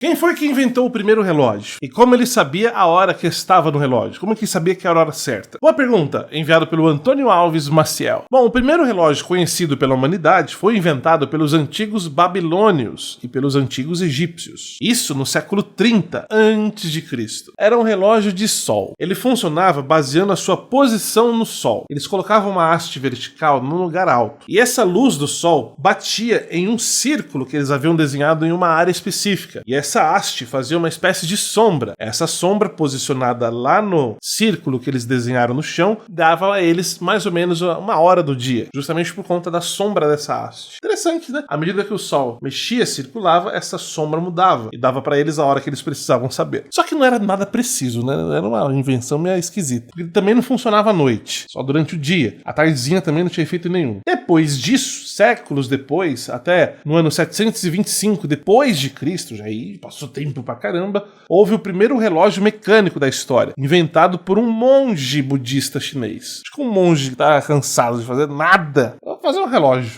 Quem foi que inventou o primeiro relógio? E como ele sabia a hora que estava no relógio? Como que sabia que era a hora certa? Boa pergunta, enviado pelo Antônio Alves Maciel. Bom, o primeiro relógio conhecido pela humanidade foi inventado pelos antigos babilônios e pelos antigos egípcios. Isso no século 30 a.C. Era um relógio de sol. Ele funcionava baseando a sua posição no sol. Eles colocavam uma haste vertical num lugar alto. E essa luz do sol batia em um círculo que eles haviam desenhado em uma área específica. E essa haste fazia uma espécie de sombra. Essa sombra, posicionada lá no círculo que eles desenharam no chão, dava a eles mais ou menos uma hora do dia, justamente por conta da sombra dessa haste. Interessante, né? À medida que o sol mexia, circulava, essa sombra mudava e dava para eles a hora que eles precisavam saber. Só que não era nada preciso, né? Era uma invenção meio esquisita. Porque também não funcionava à noite, só durante o dia. A tardezinha também não tinha efeito nenhum. Depois disso, séculos depois, até no ano 725 depois de Cristo, já aí passou tempo pra caramba, houve o primeiro relógio mecânico da história, inventado por um monge budista chinês. Acho que um monge que tá cansado de fazer nada, vou fazer um relógio.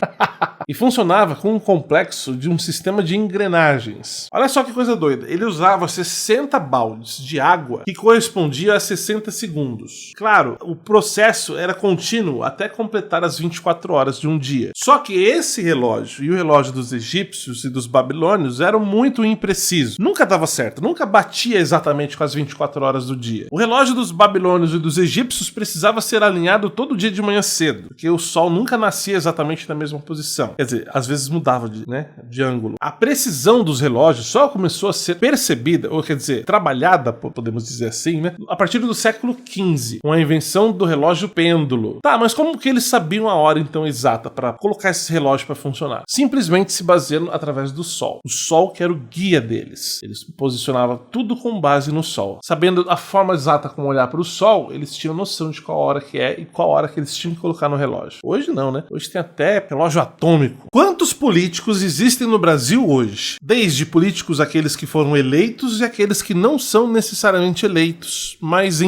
E funcionava com um complexo de um sistema de engrenagens. Olha só que coisa doida, ele usava 60 baldes de água que correspondia a 60 segundos. Claro, o processo era contínuo até completar as 24 horas de um dia. Só que esse relógio e o relógio dos egípcios e dos babilônios eram muito imprecisos. Nunca dava certo, nunca batia exatamente com as 24 horas do dia. O relógio dos babilônios e dos egípcios precisava ser alinhado todo dia de manhã cedo, porque o sol nunca nascia exatamente na mesma posição. Quer dizer, às vezes mudava de ângulo. A precisão dos relógios só começou a ser percebida, ou quer dizer, trabalhada, podemos dizer assim, né, a partir do século XV, com a invenção do relógio pêndulo. Tá, mas como que eles sabiam a hora então exata para colocar esse relógio para funcionar? Simplesmente se baseando através do sol. O sol que era o guia deles. Eles posicionavam tudo com base no sol. Sabendo a forma exata como olhar para o sol, eles tinham noção de qual hora que é e qual hora que eles tinham que colocar no relógio. Hoje não, né? Hoje tem até relógio atômico. Quantos políticos existem no Brasil hoje? Desde políticos aqueles que foram eleitos e aqueles que não são necessariamente eleitos, mas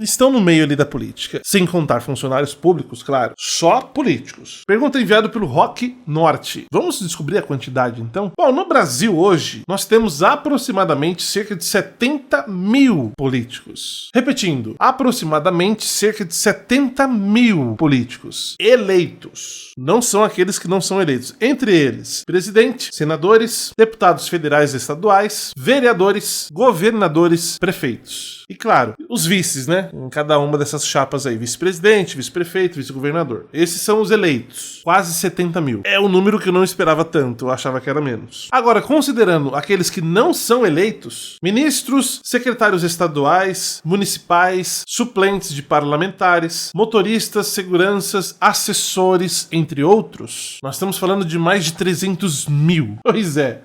estão no meio ali da política. Sem contar funcionários públicos, claro. Só políticos. Pergunta enviada pelo Rock Norte. Vamos descobrir a quantidade então? Bom, no Brasil hoje, nós temos aproximadamente cerca de 70 mil políticos. Repetindo, aproximadamente cerca de 70 mil políticos eleitos. Não são aqueles que não são eleitos. Entre eles, presidente, senadores, deputados federais e estaduais, vereadores, governadores, prefeitos. E claro, os vices, né? Em cada uma dessas chapas aí. Vice-presidente, vice-prefeito, vice-governador. Esses são os eleitos. Quase 70 mil. É um número que eu não esperava tanto. Eu achava que era menos. Agora, considerando aqueles que não são eleitos, ministros, secretários estaduais, municipais, suplentes de parlamentares, motoristas, seguranças, assessores, entre outros, nós estamos falando de mais de 300 mil. Pois é,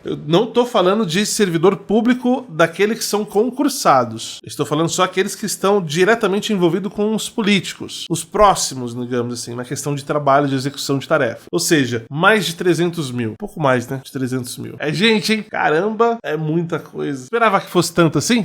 eu não estou falando de servidor público daqueles que são concursados. Estou falando só aqueles que estão diretamente envolvidos com os políticos. Os próximos, digamos assim, na questão de trabalho, de execução de tarefa. Ou seja, mais de 300 mil. Um pouco mais, né? De 300 mil. É gente, hein? Caramba, é muita coisa. Esperava que fosse tanto assim?